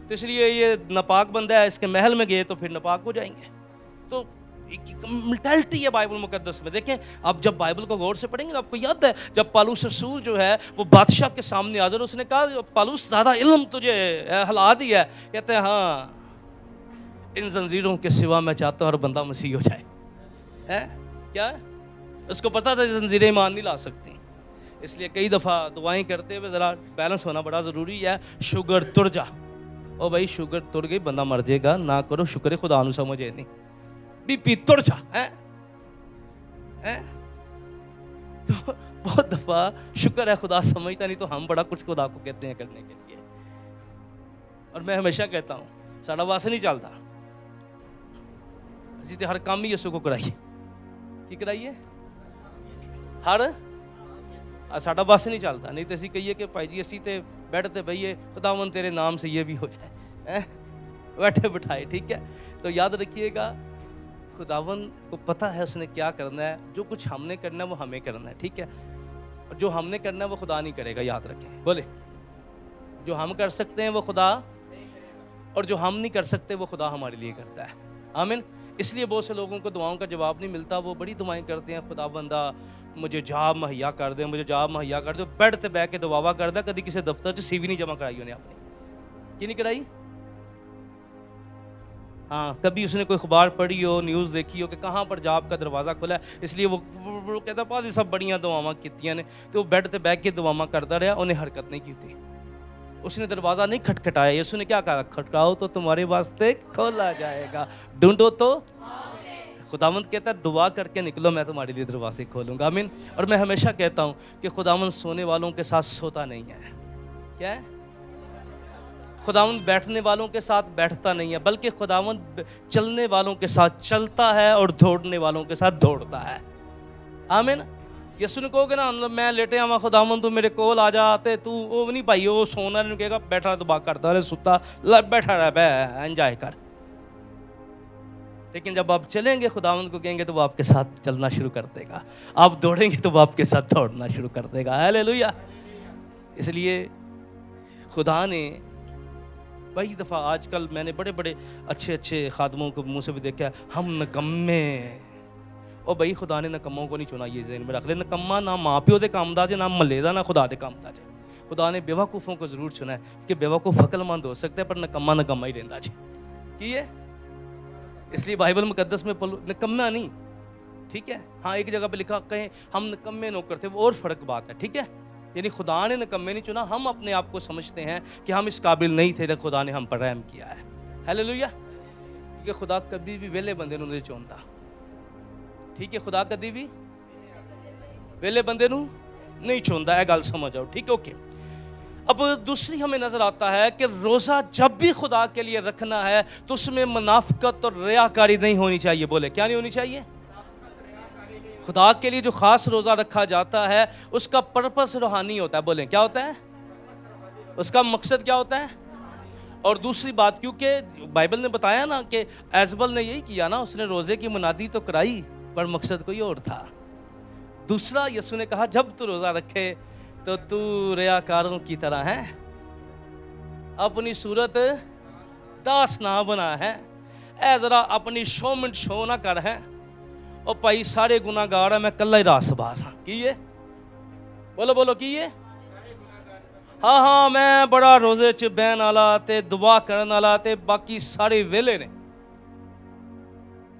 تو اس لیے یہ ناپاک بندہ ہے، اس کے محل میں گئے تو پھر ناپاک ہو جائیں گے. تو ملٹیلٹی ہے بائبل مقدس میں. دیکھیں آپ جب بائبل کو غور سے پڑھیں گے، آپ کو یاد ہے جب پالوس رسول جو ہے وہ بادشاہ کے سامنے حاضر، اس نے کہا پالوس زیادہ علم تجھے ہلا دیا ہے. کہتے ہیں ہاں ان زنجیروں کے سوا میں چاہتا ہوں ہر بندہ مسیح ہو جائے. کیا ہے؟ اس کو پتا تھا زنجیریں ایمان نہیں لا سکتی، اس لیے کئی دفعہ دعائیں کرتے ہوئے ذرا بیلنس ہونا بڑا ضروری ہے. شوگر تر جا، او بھائی شوگر تر گئی بندہ مر جائے گا، نہ کرو شکر خدا نو سمجھے نہیں. بی پی تر جا. تو بہت دفعہ شکر ہے خدا سمجھتا نہیں، تو ہم بڑا کچھ خدا کو کہتے ہیں کرنے کے لیے. اور میں ہمیشہ کہتا ہوں ساڑا واسے نہیں چلتا، اسی تے ہر کام ہی یسوع کو کرائیے. کی کرائیے؟ ہر ساڑا بس نہیں چلتا. نہیں تو اسی کہیے کہ بھائی جی اسی تے بیٹھ تے بھئیے خداوند تیرے نام سے یہ بھی ہو جائے، بیٹھے بٹھائے. ٹھیک ہے، تو یاد رکھیے گا خداوند کو پتہ ہے اس نے کیا کرنا ہے. جو کچھ ہم نے کرنا ہے وہ ہمیں کرنا ہے. ٹھیک ہے، جو ہم نے کرنا ہے وہ خدا نہیں کرے گا. یاد رکھیں، بولے جو ہم کر سکتے ہیں وہ خدا، اور جو ہم نہیں کر سکتے وہ خدا ہمارے لیے کرتا ہے. آمین. اس لیے بہت سے لوگوں کو دعاؤں کا جواب نہیں ملتا، وہ بڑی دعائیں کرتے ہیں خدا بندہ مجھے جاب مہیا کر دے، مجھے جاب مہیا کر دے. بیڈ تے بیٹھ کے دعا کردا، کدی کسی دفتر چ سی وی نہیں جمع کرائی انہیں اپنی. کی نہیں کرائی؟ ہاں کبھی اس نے کوئی اخبار پڑھی ہو، نیوز دیکھی ہو کہ کہاں پر جاب کا دروازہ کھلا ہے، اس لیے وہ کہتا پاس سب بڑیاں دعاواں کیتیاں نے. تو وہ بیڈ تے بیٹھ کے دعاواں کرتا رہا، انہیں حرکت نہیں کی تھی. اس نے دروازہ نہیں کھٹکھٹایا. یسوع نے کیا کہا؟ کھٹکاؤ تو تمہارے واسطے کھولا جائے گا، ڈھونڈو تو. خداوند کہتا ہے دعا کر کے نکلو، میں تمہارے لیے دروازے کھولوں گا. آمین. اور میں ہمیشہ کہتا ہوں کہ خداوند سونے والوں کے ساتھ سوتا نہیں ہے. کیا ہے؟ خداوند بیٹھنے والوں کے ساتھ بیٹھتا نہیں ہے، بلکہ خداوند چلنے والوں کے ساتھ چلتا ہے اور دوڑنے والوں کے ساتھ دوڑتا ہے. آمین. یسوع نے کہو گے نا میں لیٹے آواں خداوند تو میرے کول آ جا، تے تو وہ نہیں بھائی وہ سونا نہیں کہے گا بیٹھا دعا کرتا رہے، ستا بیٹھا رہ بے انجوائے کر. لیکن جب آپ چلیں گے خداوند کو کہیں گے تو وہ آپ کے ساتھ چلنا شروع کر دے گا. آپ دوڑیں گے تو وہ آپ کے ساتھ دوڑنا شروع کر دے گا. ہیلیلویا. اس لیے خدا نے کئی دفعہ آج کل میں نے بڑے بڑے اچھے اچھے خادموں کو منہ سے بھی دیکھا ہے ہم نکمے. او بھائی خدا نے نکموں کو نہیں چنا، یہ ذہن میں رکھ لے. نکما نہ ماں پیو دے کام دا جے، نہ ملے دا، نہ خدا دے کام دا جے. خدا نے بیوقوفوں کو ضرور چنا ہے کہ بیوقوف عقل مند ہو سکتے ہیں پر نکما نکما ہی رہندا جی. کی ہے؟ اس لیے بائبل مقدس میں نکما نہیں. ٹھیک ہے، ہاں ایک جگہ پہ لکھا کہیں ہم نکمے نوکر تھے، وہ اور فرق بات ہے. ٹھیک ہے، یعنی خدا نے نکمے نہیں چنا، ہم اپنے آپ کو سمجھتے ہیں کہ ہم اس قابل نہیں تھے، لیکن خدا نے ہم پر رحم کیا ہے. ہیلیلویا. کیونکہ خدا کبھی بھی ویلے بندے نوں نہیں چوندا. ٹھیک ہے، خدا کبھی بھی ویلے بندے نوں نہیں چوندا ہے، گل سمجھ آؤ. ٹھیک ہے، اوکے. اب دوسری ہمیں نظر آتا ہے کہ روزہ جب بھی خدا کے لیے رکھنا ہے تو اس میں منافقت اور ریاکاری نہیں ہونی چاہیے. بولے کیا نہیں ہونی چاہیے؟ خدا کے لیے جو خاص روزہ رکھا جاتا ہے اس کا پرپس روحانی ہوتا ہے. بولیں کیا ہوتا ہے؟ اس کا مقصد کیا ہوتا ہے؟ اور دوسری بات کیونکہ بائبل نے بتایا نا کہ ایزبل نے یہی کیا نا، اس نے روزے کی منادی تو کرائی پر مقصد کوئی اور تھا. دوسرا یسوع نے کہا جب تو روزہ رکھے تو تو ریاکاروں کی طرح ہے، اپنی صورت داس نہ بنا ہے. اے ذرا اپنی شومنٹ شو نہ کر ہے. اور بھائی سارے گناہ گار ہیں، میں کلا ہی راس باز ہاں. کیے؟ بولو بولو کیے؟ ہاں ہاں میں بڑا روزے چ بہن والا تے دعا کرن والا تے باقی سارے ویلے نے.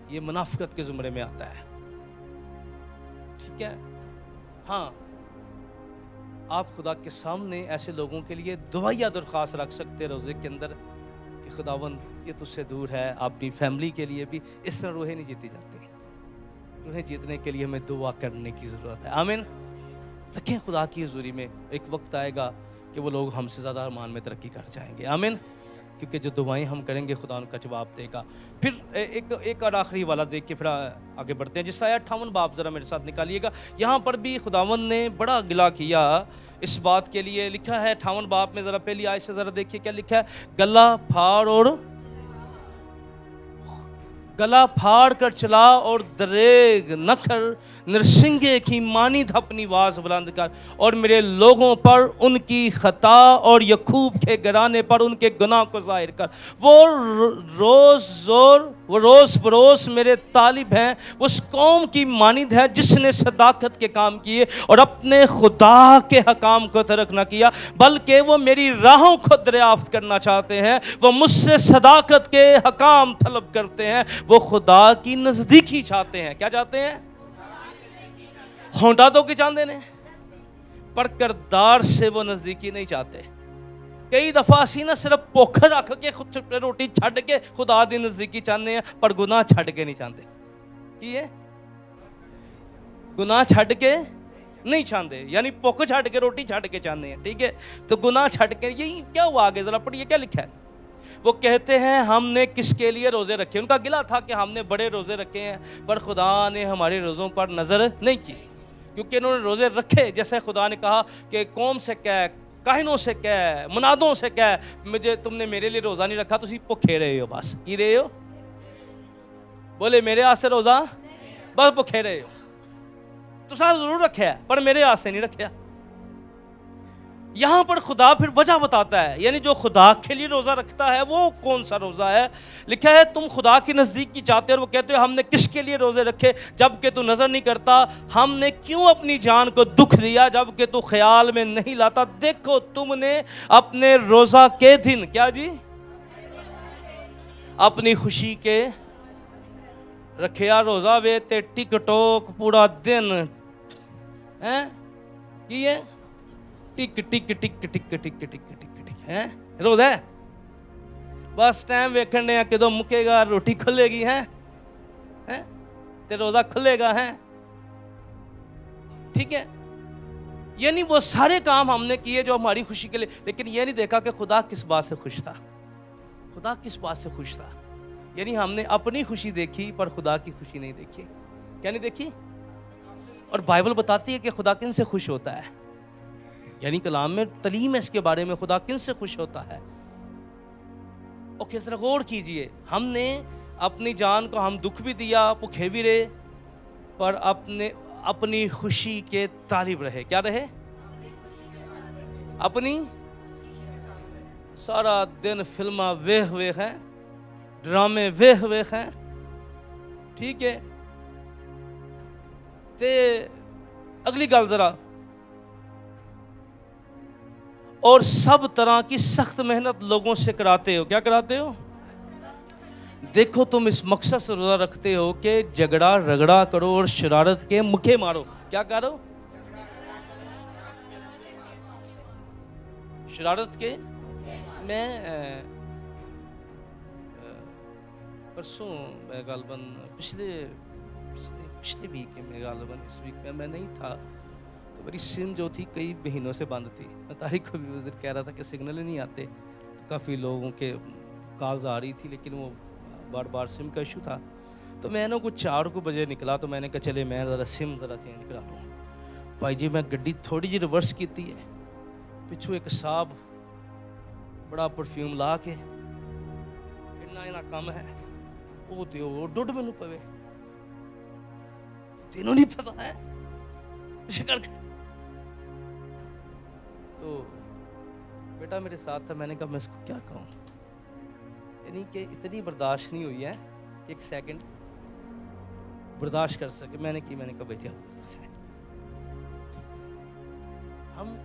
یہ منافقت کے زمرے میں آتا ہے. ٹھیک ہے، ہاں آپ خدا کے سامنے ایسے لوگوں کے لیے دعائیہ درخواست رکھ سکتے روزے کے اندر کہ خداوند یہ تجھ سے دور ہے. اپنی فیملی کے لیے بھی اس طرح روحیں نہیں جیتی جاتی. روحیں جیتنے کے لیے ہمیں دعا کرنے کی ضرورت ہے. آمین. رکھیں خدا کی حضوری میں، ایک وقت آئے گا کہ وہ لوگ ہم سے زیادہ ایمان میں ترقی کر جائیں گے. آمین. کیونکہ جو دعائیں ہم کریں گے خدا ان کا جواب دے گا. پھر ایک اور آخری والا دیکھ کے پھر آگے بڑھتے ہیں. جس آیا 58 باب ذرا میرے ساتھ نکالیے گا. یہاں پر بھی خداوند نے بڑا گلہ کیا اس بات کے لیے. لکھا ہے 58 باب میں, ذرا پہلی آیت سے ذرا دیکھیے کیا لکھا ہے. گلا پھاڑ کر چلا اور دریغ نہ کر, نرسنگے کی مانند اپنی آواز بلند کر, اور میرے لوگوں پر ان کی خطا اور یعقوب کے گھرانے پر ان کے گناہ کو ظاہر کر. وہ روز بروز میرے طالب ہیں. اس قوم کی مانند ہے جس نے صداقت کے کام کیے اور اپنے خدا کے حکام کو ترک نہ کیا, بلکہ وہ میری راہوں کو دریافت کرنا چاہتے ہیں. وہ مجھ سے صداقت کے حکام طلب کرتے ہیں. وہ خدا کی نزدیکی چاہتے ہیں. کیا چاہتے ہیں؟ ہونٹا تو کی چاہتے ہیں, پر کردار سے وہ نزدیکی نہیں چاہتے. کئی دفعہ اسی نہ صرف پوکھر رکھ کے خود روٹی چھڈ کے خدا دی نزدیکی چاہتے ہیں, پر گناہ چھڈ کے نہیں چاہتے. کی ہے؟ گناہ چھڈ کے نہیں چاہتے, یعنی پوکھ چھڈ کے روٹی چھڈ کے چاہتے ہیں. ٹھیک ہے, تو گناہ چھڈ کے. یہی کیا ہوا آگے ذرا پڑھیے کیا لکھا ہے. وہ کہتے ہیں ہم نے کس کے لیے روزے رکھے. ان کا گلہ تھا کہ ہم نے بڑے روزے رکھے ہیں, پر خدا نے ہمارے روزوں پر نظر نہیں کی, کیونکہ انہوں نے روزے رکھے. جیسے خدا نے کہا کہ قوم سے کہہ, کاہنوں سے کہہ, منادوں سے کہہ, مجھے تم نے میرے لیے روزہ نہیں رکھا, تسی بھکھے رہے ہو. بس کی رہے ہو؟ بولے میرے واسطے روزہ, بس بھکھے رہے ہو. تو سارا ضرور رکھا ہے پر میرے واسطے نہیں رکھا. یہاں پر خدا پھر وجہ بتاتا ہے, یعنی جو خدا کے لیے روزہ رکھتا ہے وہ کون سا روزہ ہے. لکھا ہے تم خدا کی نزدیک کی چاہتے, اور وہ کہتے ہو ہم نے کس کے لیے روزے رکھے جبکہ تو نظر نہیں کرتا. ہم نے کیوں اپنی جان کو دکھ دیا جبکہ تو خیال میں نہیں لاتا. دیکھو تم نے اپنے روزہ کے دن, کیا جی, اپنی خوشی کے رکھیا روزہ وے تے ٹک ٹوک پورا دن کی ہے ٹک ٹک ٹک ٹک ٹک ٹک ٹک ٹک ہے روزہ ہے. بس ٹائم ویکھن نے کدو مکے گا, روٹی کھلے گی ہے تے روزہ کھلے گا ہے. ٹھیک ہے, یعنی وہ سارے کام ہم نے کیے جو ہماری خوشی کے لیے, لیکن یہ نہیں دیکھا کہ خدا کس بات سے خوش تھا. خدا کس بات سے خوش تھا, یعنی ہم نے اپنی خوشی دیکھی پر خدا کی خوشی نہیں دیکھی. کیا نہیں دیکھی؟ اور بائبل بتاتی ہے کہ خدا کن سے خوش ہوتا ہے, یعنی کلام میں تعلیم ہے اس کے بارے میں, خدا کن سے خوش ہوتا ہے. اوکے ذرا غور کیجئے. ہم نے اپنی جان کو ہم دکھ بھی دیا, بھوکے بھی رہے, پر اپنی خوشی کے طالب رہے. کیا رہے؟ اپنی سارا دن فلماں ویخ ویخ ہیں, ڈرامے ویخ ویخ ہیں. ٹھیک ہے, تے اگلی گل ذرا, اور سب طرح کی سخت محنت لوگوں سے کراتے ہو. کیا کراتے ہو؟ دیکھو تم اس مقصد سے روزہ رکھتے ہو کہ جھگڑا رگڑا کرو اور شرارت کے مکے مارو. کیا کرو؟ شرارت کے. میں پرسوں غالباً پچھلے ویک میں, غالباً اس ویک میں نہیں تھا, تو میری سم جو تھی کئی مہینوں سے بند تھی. میں تاریخ کو بھی اس دن کہہ رہا تھا کہ سگنل ہی نہیں آتے, کافی لوگوں کے کالز آ رہی تھی لیکن وہ بار بار سم کا ایشو تھا. تو میں نے کچھ 4 بجے نکلا, تو میں نے کہا چلے میں ذرا سم ذرا چینج کرا لوں. بھائی جی میں گڈی تھوڑی جی ریورس کیتی ہے, پچھو ایک صاحب بڑا پرفیوم لا کے اتنا کم ہے وہ تو ڈڈ مینوں پوے, تینوں نہیں پتا ہے شکر. تو بیٹا میرے ساتھ تھا, میں نے کہا میں اس کو کیا کہوں, یعنی کہ اتنی برداشت نہیں ہوئی ہے کہ 1 سیکنڈ برداشت کر سکے. میں نے کہا بیٹا ہم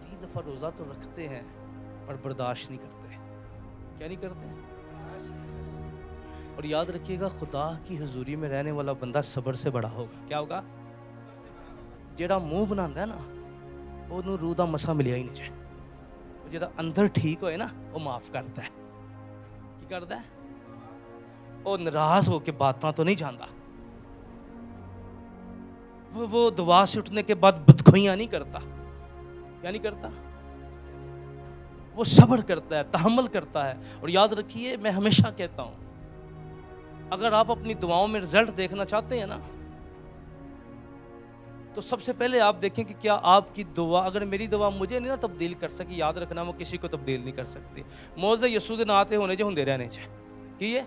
3 دفعہ روزہ تو رکھتے ہیں پر برداشت نہیں کرتے. کیا نہیں کرتے؟ اور یاد رکھیے گا خدا کی حضوری میں رہنے والا بندہ صبر سے بڑا ہوگا. کیا ہوگا؟ جیڑا منہ بناتا ہے نا وہ روح دا مسا ملیا ہی نہیں جائے. وہ جیڑا اندر ٹھیک ہوئے نا وہ معاف کرتا ہے. کی کرتا ہے؟ وہ ناراض ہو کے باتاں تو نہیں جانتا. وہ دعا سے اٹھنے کے بعد بدخوئیاں نہیں کرتا. کیا نہیں کرتا؟ وہ صبر کرتا ہے، تحمل کرتا ہے. اور یاد رکھیے میں ہمیشہ کہتا ہوں اگر آپ اپنی دعاؤں میں رزلٹ دیکھنا چاہتے ہیں نا تو سب سے پہلے آپ دیکھیں کہ کیا آپ کی دعا، اگر میری دعا مجھے نہیں نا تبدیل کر سکی، یاد رکھنا وہ کسی کو تبدیل نہیں کر سکتی. موزے یسوع دے ناں تے ہونے جو ہوندے رہنے چاہیے کی ہے.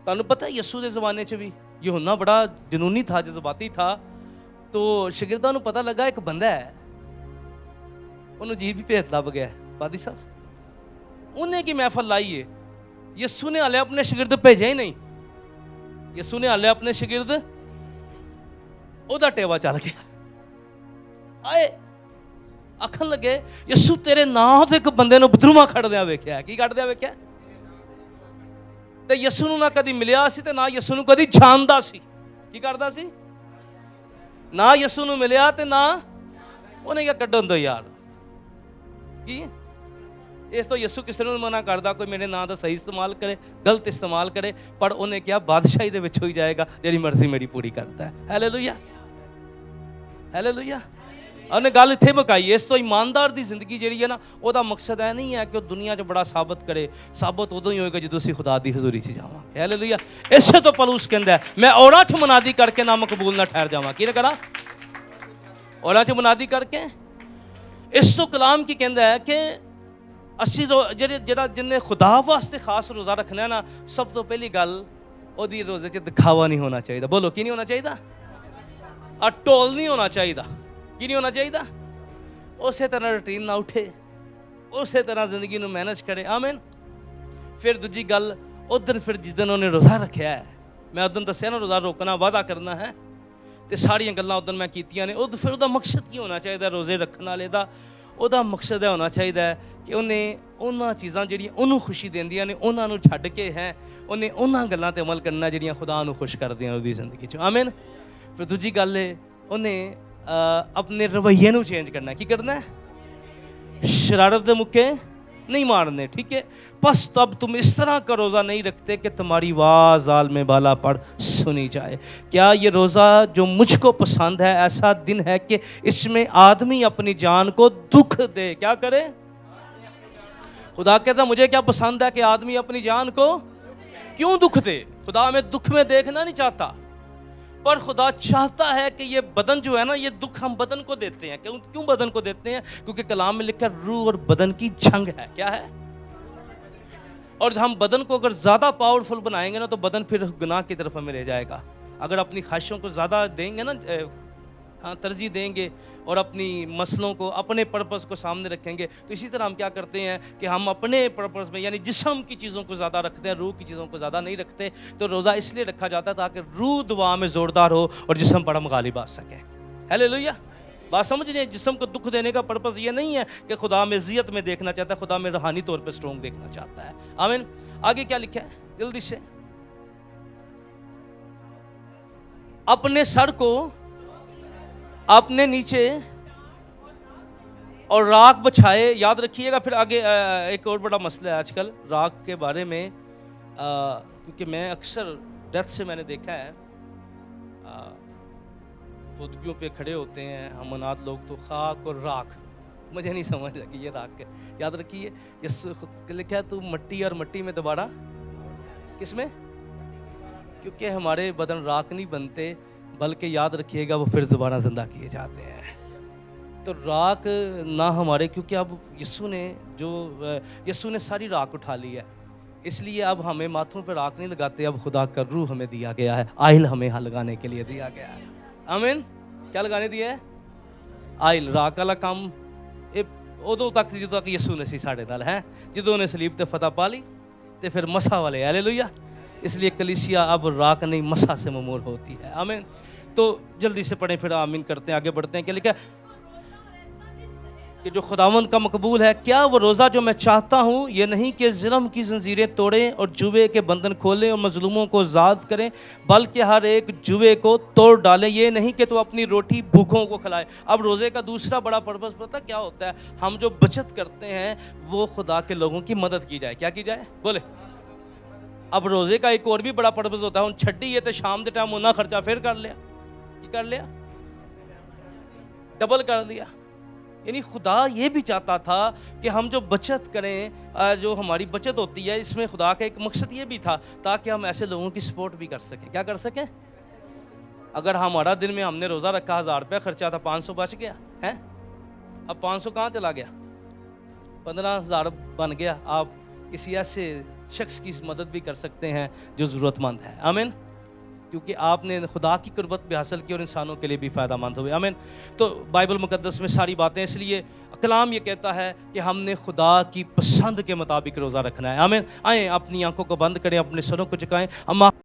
تانوں پتہ ہے یسوع دے زمانے چ بھی یوحنا بڑا جنونی تھا، جذباتی تھا. تو شاگرداں نوں پتہ لگا ایک بندہ ہے انہوں جی بھی بھیت لب گیا پادی صاحب، انہیں کی محفل لائی ہے. یسوع نے ہالے اپنے شاگرد بھیجے ہی نہیں. یسوع نے ہالے اپنے شاگرد او دا ٹیوا چل گیا. آئے آکھن لگے یسوع تیرے ناں تے ایک بندے نوں بدرواں کھڑدیاں ویکھیا ہے. کی کھڑدیاں ویکھیا؟ تے یسوع نوں نہ کدی ملیا سی تے نہ یسوع نوں کدی جاندا سی. کی کردا سی؟ نہ یسوع نوں ملیا تے نہ انہیں کیا کڈن دو یار. کی اس تو یسوع کسی نے منع کردا کوئی میرے نام دا صحیح استعمال کرے غلط استعمال کرے پر انہیں کیا بادشاہی دے وچ ہوئی جائے گا جیڑی مرضی میری پوری کرتا ہے. Hallelujah hallelujah. انہیں گل اتنے مکائی. اس تو ایماندار دی زندگی جیڑی ہے نا او دا مقصد ہے نہیں ہے کہ وہ دنیا چ بڑا ثابت کرے. ثابت ادوں ہی ہوئے گا جدوں اسی خدا دی حضوری چ جاواں. ہیلیلویا. اسے تو پولس کہندا ہے میں اوراں چ منادی کر کے نہ مقبول نہ ٹھہر جاواں. کی نہ کراں؟ اوراں چ منادی کر کے. اس تو کلام کی کہندا ہے کہ اسی جڑا جن نے خدا واسطے خاص روزہ رکھنا ہے نا سب تو پہلی گل او دی روزے چ دکھاوا نہیں ہونا چاہیے. بولو کی نہیں ہونا چاہیے؟ ٹول نہیں ہونا چاہیے. کی نہیں ہونا چاہیے؟ اسی طرح روٹین نہ اٹھے اسی طرح زندگی نو مینج کرے. آمین. پھر دوجی گل ادھر پھر جدن انہوں نے روزہ رکھیا ہے میں ادھر دسیا نا روزہ روکنا وعدہ کرنا ہے تے ساریاں گلاں ادھر میں کیتیاں نے. پھر دا مقصد کی ہونا چاہیے روزے رکھن والے دا؟ او دا مقصد ہونا چاہیے کہ انہیں انہاں چیزاں جڑیاں انہوں خوشی دیندیاں نے انہاں نوں چھڈ کے ہیں انہیں انہاں گلاں تے عمل کرنا جڑیاں خدا نوں خوش کردیاں اودی زندگی چ. آمین. پھر دوجی گل ہے انہیں اپنے رویے نوں چینج کرنا. کی کرنا ہے؟ شرارت دے مکے نہیں مارنے. ٹھیک ہے. بس تب تم اس طرح کا روزہ نہیں رکھتے کہ تمہاری آواز عالم بالا پر سنی جائے. کیا یہ روزہ جو مجھ کو پسند ہے ایسا دن ہے کہ اس میں آدمی اپنی جان کو دکھ دے؟ کیا کرے؟ خدا کہتا مجھے کیا پسند ہے کہ آدمی اپنی جان کو کیوں دکھ دے؟ خدا ہمیں دکھ میں دیکھنا نہیں چاہتا پر خدا چاہتا ہے کہ یہ بدن جو ہے نا یہ دکھ ہم بدن کو دیتے ہیں. کیوں بدن کو دیتے ہیں؟ کیونکہ کلام میں لکھا روح اور بدن کی جنگ ہے. کیا ہے؟ اور ہم بدن کو اگر زیادہ پاورفل بنائیں گے نا تو بدن پھر گناہ کی طرف ہمیں لے جائے گا. اگر اپنی خواہشوں کو زیادہ دیں گے نا ترجیح دیں گے اور اپنی مسلوں کو اپنے پرپس کو سامنے رکھیں گے تو اسی طرح ہم کیا کرتے ہیں کہ ہم اپنے پرپس میں یعنی جسم کی چیزوں کو زیادہ رکھتے ہیں روح کی چیزوں کو زیادہ نہیں رکھتے. تو روزہ اس لیے رکھا جاتا ہے تاکہ روح دعا میں زوردار ہو اور جسم بڑا غالب آ سکے. ہیلیلویا. بات سمجھ رہے ہیں؟ جسم کو دکھ دینے کا پرپس یہ نہیں ہے کہ خدا میں عزت میں دیکھنا چاہتا ہے, خدا میں روحانی طور پہ سٹرونگ دیکھنا چاہتا ہے. آمین. آگے کیا لکھا ہے جلدی سے؟ اپنے سر کو اپنے نیچے اور راکھ بچھائے. یاد رکھیے گا پھر آگے ایک اور بڑا مسئلہ ہے آج کل راکھ کے بارے میں, کیونکہ میں اکثر ڈیتھ سے میں نے دیکھا ہے خودکیوں پہ کھڑے ہوتے ہیں ہم اناد لوگ تو خاک اور راکھ, مجھے نہیں سمجھ لگی یہ راکھ ہے. یاد رکھیے اس لکھا ہے تو مٹی اور مٹی میں دوبارہ کس میں, کیونکہ ہمارے بدن راکھ نہیں بنتے بلکہ یاد رکھیے گا وہ پھر دوبارہ زندہ کیے جاتے ہیں. تو راکھ نہ ہمارے, کیونکہ اب یسوع نے ساری راکھ اٹھا لی ہے اس لیے اب ہمیں ماتھوں پہ راکھ نہیں لگاتے, اب خدا کا روح ہمیں دیا گیا ہے, آئل ہمیں لگانے کے لیے دیا گیا ہے. آمین. کیا لگانے دیا ہے؟ آئل. راکھ والا کام ادو تک جدو تک یسوع نے سی ساڑے نال ہے, جدو نے سلیب تے فتح پا لی تے پھر مسا والے. ہیلیلویا. اس لیے کلیسیا اب راکھ نہیں مسا سے ممور ہوتی ہے. آمین. تو جلدی سے پڑھیں پھر آمین کرتے ہیں, آگے بڑھتے ہیں. کیا لکھا ہے کہ جو خداوند کا مقبول ہے؟ کیا وہ روزہ جو میں چاہتا ہوں یہ نہیں کہ ظلم کی زنجیریں توڑیں اور جوے کے بندھن کھولیں اور مظلوموں کو آزاد کریں, بلکہ ہر ایک جوے کو توڑ ڈالیں. یہ نہیں کہ تو اپنی روٹی بھوکوں کو کھلائے. اب روزے کا دوسرا بڑا پرپس پتہ کیا ہوتا ہے؟ ہم جو بچت کرتے ہیں وہ خدا کے لوگوں کی مدد کی جائے. کیا کی جائے؟ بولے. اب روزے کا ایک اور بھی بڑا پرپس ہوتا ہے, ہن چھڈی ہے تے شام دے ٹائم انہاں خرچہ پھر کر لیا. کی کر لیا؟ ڈبل کر دیا. یعنی خدا یہ بھی چاہتا تھا کہ ہم جو بچت کریں، جو ہماری بچت ہوتی ہے، اس میں خدا کا ایک مقصد یہ بھی تھا تاکہ ہم ایسے لوگوں کی سپورٹ بھی کر سکیں. کیا کر سکیں؟ اگر ہمارا دن میں ہم نے روزہ رکھا، 1000 روپے خرچہ تھا، 500 بچ گیا ہے، اب 500 کہاں چلا گیا؟ 15,000 بن گیا. آپ کسی ایسے شخص کی مدد بھی کر سکتے ہیں جو ضرورت مند ہے. آمین. کیونکہ آپ نے خدا کی قربت بھی حاصل کی اور انسانوں کے لیے بھی فائدہ مند ہوئے. آمین. تو بائبل مقدس میں ساری باتیں، اس لیے کلام یہ کہتا ہے کہ ہم نے خدا کی پسند کے مطابق روزہ رکھنا ہے. آمین. آئیں اپنی آنکھوں کو بند کریں، اپنے سروں کو جھکائیں.